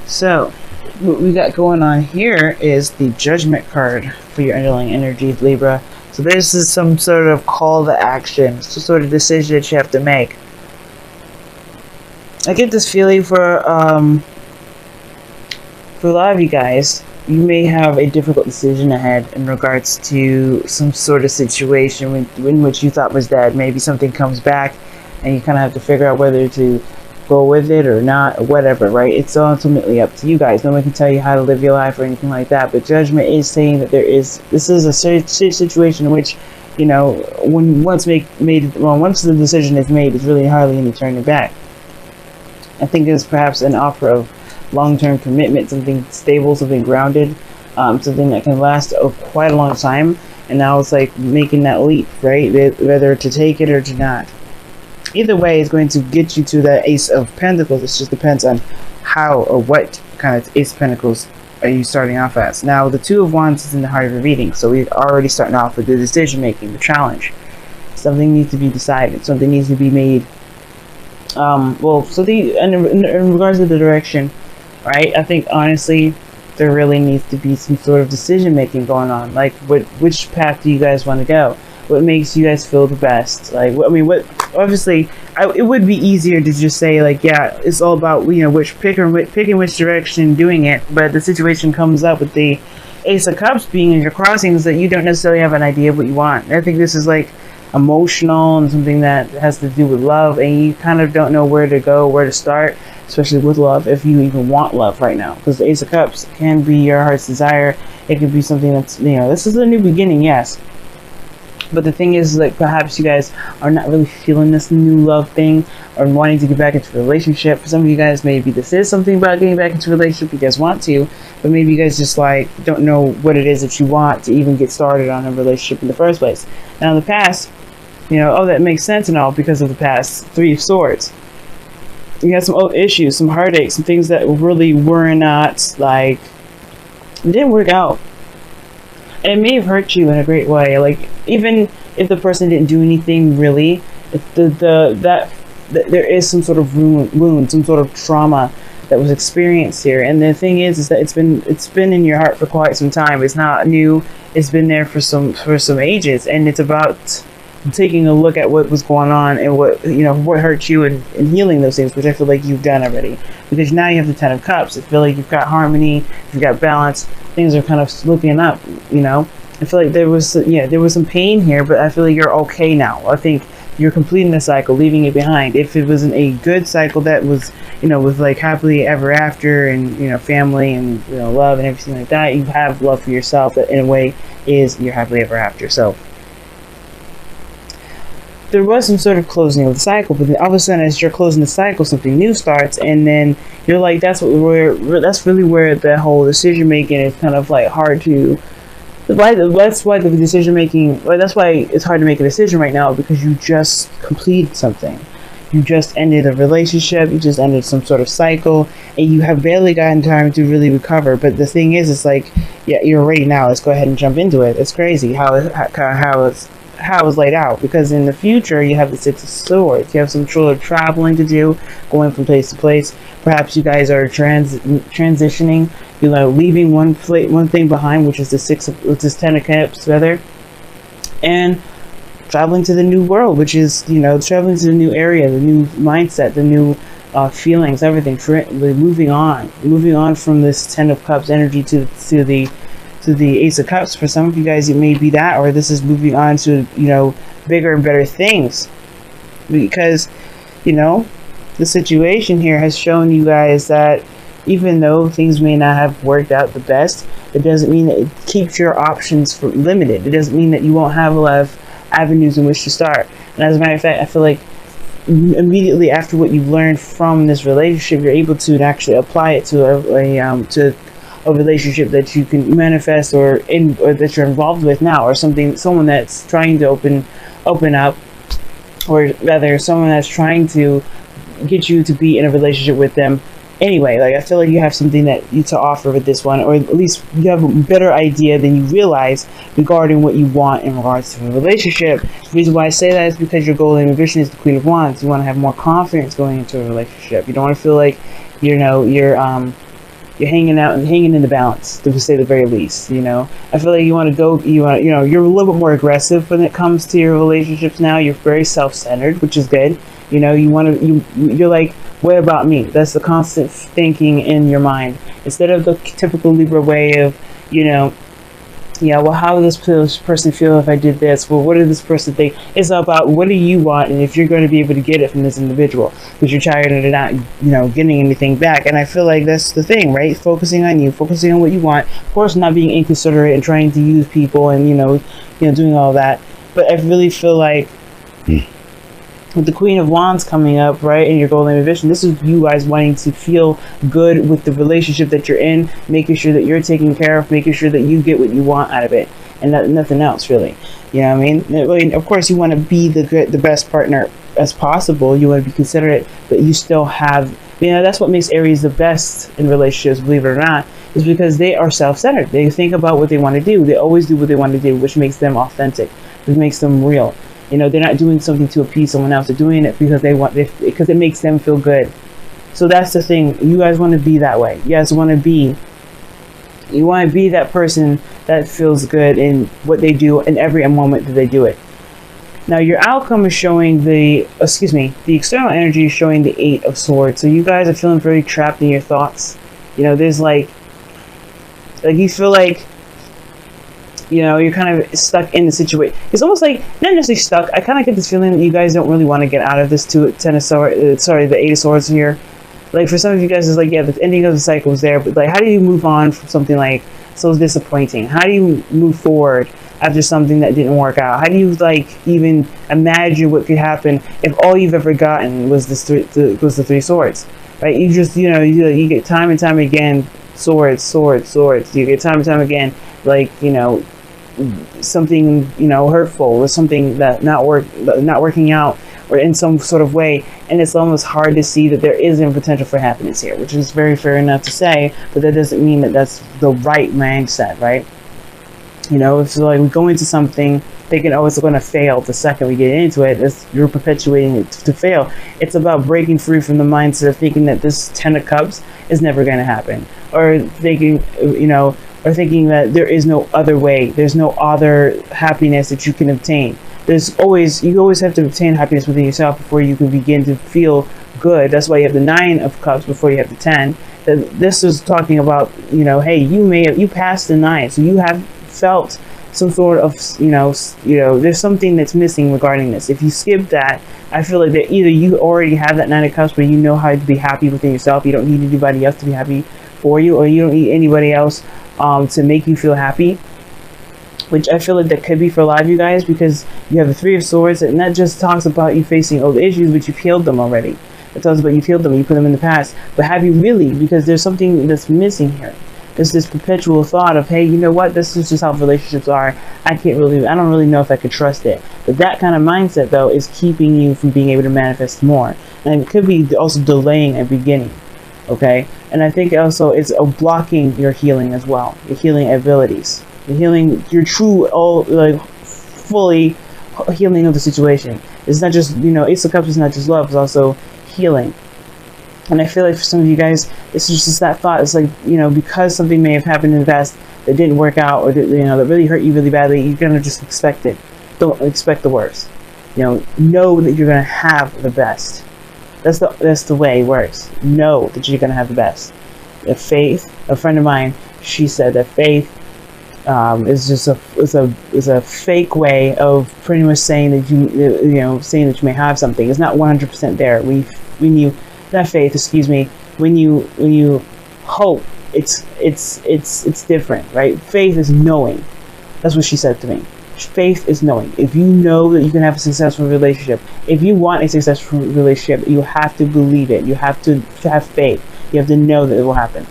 So, what we got going on here is the Judgment card for your underlying energy, Libra. So this is some sort of call to action, some sort of decision that you have to make. I get this feeling for a lot of you guys, you may have a difficult decision ahead in regards to some sort of situation in which you thought was dead. Maybe something comes back and you kind of have to figure out whether to go with it or not, or whatever, right? It's ultimately up to you guys. No one can tell you how to live your life or anything like that, but Judgment is saying that this is a situation in which, you know, once the decision is made, it's really hardly any turning back. I think it's perhaps an offer of long-term commitment, something stable, something grounded, something that can last quite a long time, and now it's like making that leap, right? Whether to take it or to not. Either way, it's going to get you to that Ace of Pentacles. It just depends on how or what kind of Ace of Pentacles are you starting off as. Now, the Two of Wands is in the heart of the reading, so we're already starting off with the decision making, the challenge. Something needs to be decided. Something needs to be made. In regards to the direction, right? I think honestly, there really needs to be some sort of decision making going on. Like, which path do you guys want to go? What makes you guys feel the best? Like, obviously, it would be easier to just say, like, yeah, it's all about, you know, picking which direction, doing it. But the situation comes up with the Ace of Cups being in your crossings that you don't necessarily have an idea of what you want. I think this is like emotional and something that has to do with love, and you kind of don't know where to go, where to start, especially with love, if you even want love right now. Because the Ace of Cups can be your heart's desire. It could be something that's, you know, this is a new beginning, yes. But the thing is, like, perhaps you guys are not really feeling this new love thing or wanting to get back into a relationship. For some of you guys, maybe this is something about getting back into a relationship. You guys want to, but maybe you guys just, like, don't know what it is that you want to even get started on a relationship in the first place. Now, in the past, you know, oh, that makes sense and all because of the past Three of Swords. You had some old issues, some heartaches, some things that really were not, like, it didn't work out. And it may have hurt you in a great way. Like, even if the person didn't do anything really, if there is some sort of wound, some sort of trauma that was experienced here. And the thing is that it's been in your heart for quite some time. It's not new. It's been there for some ages, and it's about taking a look at what was going on and what hurt you and healing those things, which I feel like you've done already, because now you have the Ten of Cups. I feel like you've got harmony, you've got balance, things are kind of looking up, you know. I feel like there was some pain here, but I feel like you're okay now. I think you're completing the cycle, leaving it behind. If it wasn't a good cycle that was, you know, with like happily ever after and, you know, family and, you know, love and everything like that, you have love for yourself that in a way is your happily ever after. So there was some sort of closing of the cycle, but then all of a sudden, as you're closing the cycle, something new starts, and then you're like, that's really where the whole decision making is kind of like hard to. That's why the decision making. That's why it's hard to make a decision right now, because you just completed something. You just ended a relationship. You just ended some sort of cycle, and you have barely gotten time to really recover. But the thing is, it's like, yeah, you're ready now. Let's go ahead and jump into it. It's crazy how it's laid out, because in the future you have the Six of Swords. You have some sort of traveling to do, going from place to place. Perhaps you guys are transitioning, you know, leaving one thing behind, which is the Ten of Cups rather, and traveling to the new world, which is, you know, traveling to the new area, the new mindset, the new feelings, everything. Moving on from this Ten of Cups energy to the Ace of Cups. For some of you guys, it may be that, or this is moving on to, you know, bigger and better things, because, you know, the situation here has shown you guys that even though things may not have worked out the best, it doesn't mean that it keeps your options limited. It doesn't mean that you won't have a lot of avenues in which to start. And as a matter of fact, I feel like immediately after what you've learned from this relationship, you're able to actually apply it to a relationship that you can manifest or that you're involved with now, or someone that's trying to open up, or rather someone that's trying to get you to be in a relationship with them anyway. Like, I feel like you have something that you to offer with this one, or at least you have a better idea than you realize regarding what you want in regards to a relationship. The reason why I say that is because your goal and ambition is the Queen of Wands. You want to have more confidence going into a relationship. You don't want to feel like, you know, you're you're hanging out and hanging in the balance, to say the very least. You know, I feel like you want to go, you know, you're a little bit more aggressive when it comes to your relationships now. You're very self-centered, which is good. You know, you're like, what about me? That's the constant thinking in your mind, instead of the typical Libra way of, you know, yeah, well, how does this person feel if I did this? Well, what did this person think? It's about what do you want, and if you're going to be able to get it from this individual, because you're tired of not, you know, getting anything back. And I feel like that's the thing, right? Focusing on you, focusing on what you want. Of course, not being inconsiderate and trying to use people, and you know, doing all that. But I really feel like with the Queen of Wands coming up, right, in your golden vision, this is you guys wanting to feel good with the relationship that you're in, making sure that you're taken care of, making sure that you get what you want out of it, and nothing else, really. You know what I mean? Of course, you want to be the best partner as possible. You want to be considerate, but you still have, you know, that's what makes Aries the best in relationships, believe it or not, is because they are self-centered. They think about what they want to do. They always do what they want to do, which makes them authentic, which makes them real. You know, they're not doing something to appease someone else. They're doing it because because it makes them feel good. So that's the thing. You guys want to be that way. You guys want to be that person that feels good in what they do in every moment that they do it. Now, your outcome is showing the external energy is showing the 8 of Swords. So you guys are feeling very trapped in your thoughts. You know, there's like you feel like, you know, you're kind of stuck in the situation. It's almost like, not necessarily stuck. I kind of get this feeling that you guys don't really want to get out of this the 8 of Swords here. Like, for some of you guys, it's like, yeah, the ending of the cycle is there, but like, how do you move on from something like so disappointing? How do you move forward after something that didn't work out? How do you like even imagine what could happen if all you've ever gotten was the 3 swords, right? You just, you know, you get time and time again, swords. You get time and time again, like, you know, something, you know, hurtful, or something that not working out, or in some sort of way, and it's almost hard to see that there is a potential for happiness here, which is very fair enough to say, but that doesn't mean that that's the right mindset, right? You know, it's like we go into something thinking, oh, it's going to fail. The second we get into it, you're perpetuating it to fail. It's about breaking free from the mindset of thinking that this 10 of Cups is never going to happen, or thinking, you know, or thinking that there is no other way, there's no other happiness that you can obtain. You always have to obtain happiness within yourself before you can begin to feel good. That's why you have the 9 of Cups before you have the 10. This is talking about, you know, hey, you passed the 9, so you have felt some sort of, you know, there's something that's missing regarding this. If you skip that, I feel like that either you already have that 9 of Cups where you know how to be happy within yourself. You don't need anybody else to be happy for you, or you don't need anybody else to make you feel happy, which I feel like that could be for a lot of you guys, because you have the 3 of Swords, and that just talks about you facing old issues, but you've healed them already. It talks about you've healed them, you put them in the past, but have you really? Because there's something that's missing here. There's this perpetual thought of, hey, you know what, this is just how relationships are. I don't really know if I could trust it. But that kind of mindset, though, is keeping you from being able to manifest more, and it could be also delaying a beginning. Okay, and I think also it's blocking your healing as well, your healing abilities, your true, fully healing of the situation. It's not just, you know, Ace of Cups is not just love, it's also healing. And I feel like for some of you guys, it's just that thought. It's like, you know, because something may have happened in the past that didn't work out, or that, you know, that really hurt you really badly, you're gonna just expect it. Don't expect the worst. You know that you're gonna have the best. That's the way it works. Know that you're gonna have the best. If faith, a friend of mine, she said that faith is just a fake way of pretty much saying that saying that you may have something. It's not 100% there. We knew that faith. Excuse me. When you hope, it's different, right? Faith is knowing. That's what she said to me. Faith is knowing. If you know that you can have a successful relationship, if you want a successful relationship, you have to believe it. You have to have faith. You have to know that it will happen.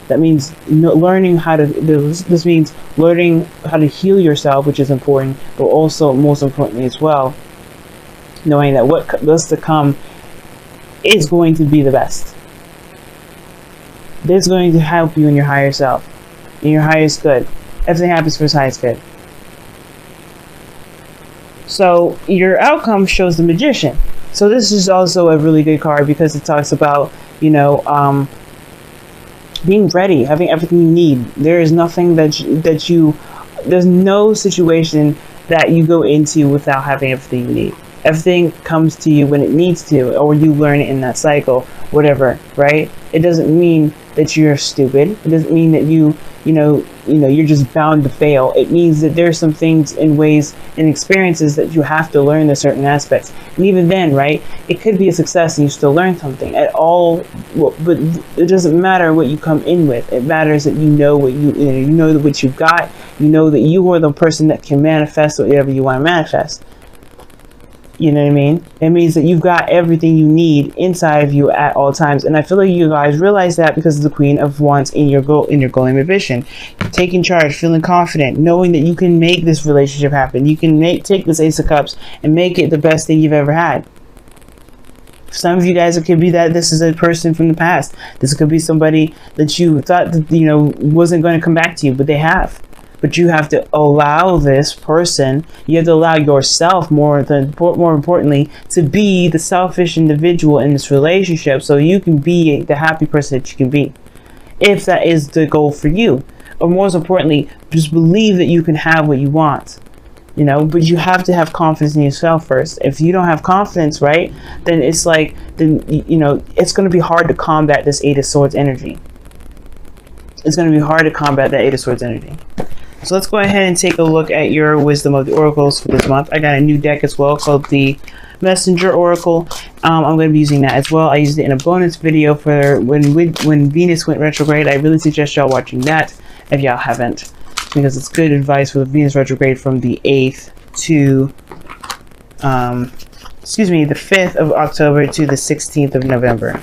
That means learning how to. This means learning how to heal yourself, which is important, but also most importantly as well, knowing that what does to come is going to be the best. This is going to help you in your higher self, in your highest good. Everything happens for His highest good. So your outcome shows the Magician. So this is also a really good card because it talks about, being ready, having everything you need. There is nothing there's no situation that you go into without having everything you need. Everything comes to you when it needs to, or you learn it in that cycle, whatever, right? It doesn't mean that you're stupid. It doesn't mean that you're just bound to fail. It means that there's some things and ways and experiences that you have to learn the certain aspects. And even then, right, it could be a success and you still learn something at all. Well, but it doesn't matter what you come in with. It matters that you know what what you've got. You know that you are the person that can manifest whatever you want to manifest. You know what I mean? It means that you've got everything you need inside of you at all times. And I feel like you guys realize that because of the Queen of Wands in your goal and ambition. Taking charge, feeling confident, knowing that you can make this relationship happen. You can take this Ace of Cups and make it the best thing you've ever had. For some of you guys, it could be that this is a person from the past. This could be somebody that you thought that, wasn't going to come back to you, but they have. But you have to allow this person, you have to allow yourself more importantly to be the selfish individual in this relationship so you can be the happy person that you can be. If that is the goal for you. Or most importantly, just believe that you can have what you want. But you have to have confidence in yourself first. If you don't have confidence, right, then it's like, it's going to be hard to combat this Eight of Swords energy. It's going to be hard to combat that Eight of Swords energy. So let's go ahead and take a look at your Wisdom of the Oracles for this month. I got a new deck as well called the Messenger Oracle. I'm going to be using that as well. I used it in a bonus video for when Venus went retrograde. I really suggest y'all watching that if y'all haven't, because it's good advice for the Venus retrograde from the 8th to the 5th of October to the 16th of November.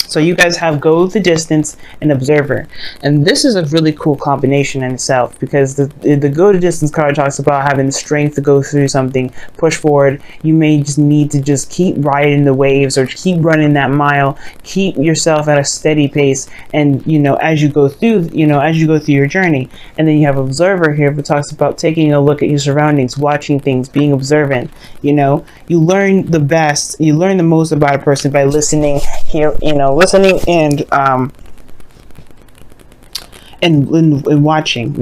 So you guys have Go the Distance and Observer. And this is a really cool combination in itself, because the Go the Distance card talks about having the strength to go through something, push forward. You may just need to just keep riding the waves or keep running that mile, keep yourself at a steady pace, and as you go through your journey. And then you have Observer here, which talks about taking a look at your surroundings, watching things, being observant. You learn the best, you learn the most about a person by listening here, listening and watching,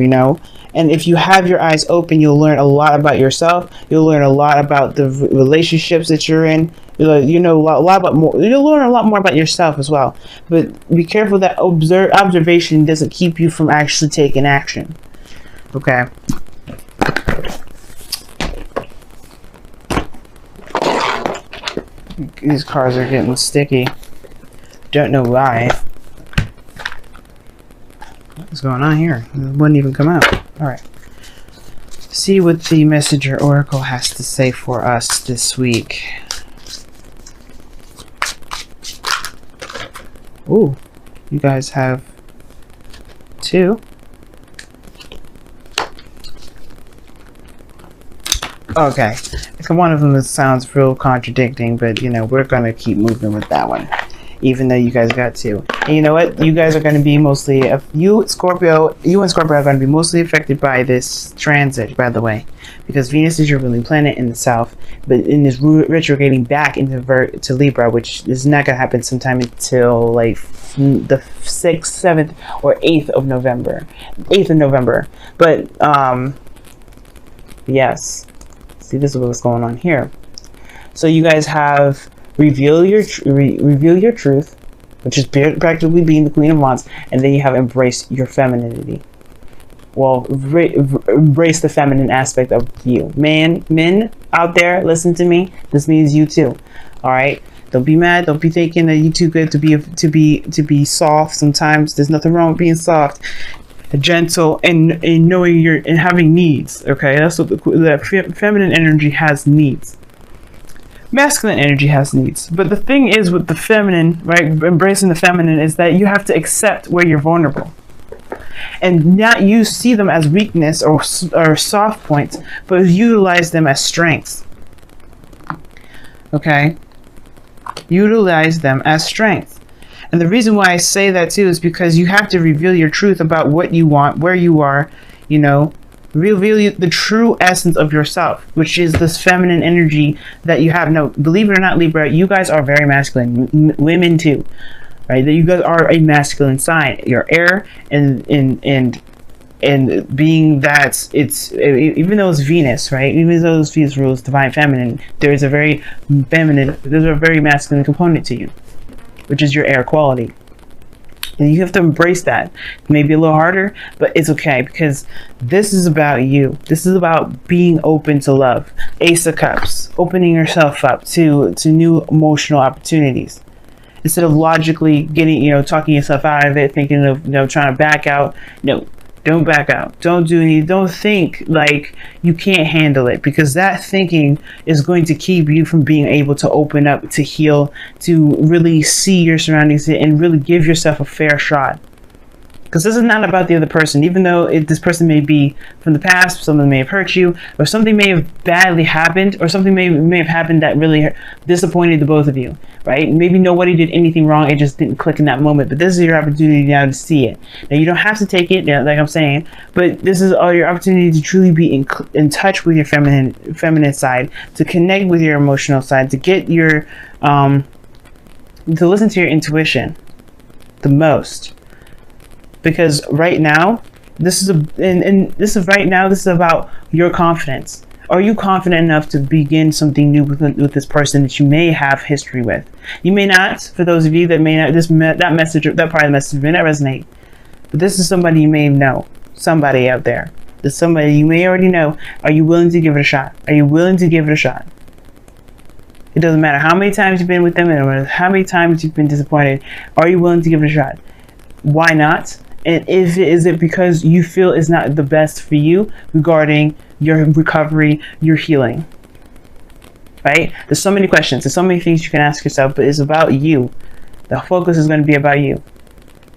and if you have your eyes open, you'll learn a lot about yourself. You'll learn a lot about the relationships that you're in. You'll learn a lot more about yourself as well. But be careful that observation doesn't keep you from actually taking action. Okay. These cards are getting sticky. Don't know why. What's going on here? It wouldn't even come out. Alright. See what the Messenger Oracle has to say for us this week. Ooh. You guys have 2. Okay. One of them sounds real contradicting, but we're gonna keep moving with that one. Even though you guys got 2. And you know what? You guys are going to be mostly, you and Scorpio are going to be mostly affected by this transit, by the way. Because Venus is your ruling planet in the south, but in this retrograding back into Libra, which is not going to happen sometime until like the 6th, 7th, or 8th of November. 8th of November. But, yes. See, this is what's going on here. So you guys have reveal your truth, which is practically being the Queen of Wands, and then you have embrace your femininity. Well, embrace the feminine aspect of you. Men out there, listen to me. This means you too. All right. Don't be mad. Don't be thinking that you're too good to be soft. Sometimes there's nothing wrong with being soft, gentle, and knowing and having needs. Okay, that's what the feminine energy has, needs. Masculine energy has needs, but the thing is with the feminine, right, embracing the feminine, is that you have to accept where you're vulnerable and not see them as weakness or soft points, but utilize them as strengths. Okay, utilize them as strengths. And the reason why I say that too is because you have to reveal your truth about what you want, where you are, reveal the true essence of yourself, which is this feminine energy that you have. No, believe it or not, Libra, you guys are very masculine. Women too. right? That you guys are a masculine sign. You're air, and being that it's, even though it's Venus, right? Even though it's Venus rules divine feminine, there's a very masculine component to you, which is your air quality. And you have to embrace that. It may be a little harder, but it's okay, because this is about you. This is about being open to love. Ace of Cups, opening yourself up to new emotional opportunities. Instead of logically getting, talking yourself out of it, thinking of, trying to back out. No, don't back out. Don't think like you can't handle it, because that thinking is going to keep you from being able to open up, to heal, to really see your surroundings and really give yourself a fair shot. Because this is not about the other person, even though this person may be from the past, someone may have hurt you, or something may have badly happened, or something may have happened that really disappointed the both of you, right? Maybe nobody did anything wrong, it just didn't click in that moment, but this is your opportunity now to see it. Now, you don't have to take it, like I'm saying, but this is all your opportunity to truly be in touch with your feminine side, to connect with your emotional side, to get your, to listen to your intuition the most. Because right now, this is about your confidence. Are you confident enough to begin something new with this person that you may have history with? You may not. For those of you that may not, that part of the message may not resonate. But this is somebody you may know. Somebody out there. There's somebody you may already know. Are you willing to give it a shot? Are you willing to give it a shot? It doesn't matter how many times you've been with them, and no matter how many times you've been disappointed. Are you willing to give it a shot? Why not? And is it because you feel it's not the best for you regarding your recovery, your healing? Right? There's so many questions. There's so many things you can ask yourself, but it's about you. The focus is going to be about you.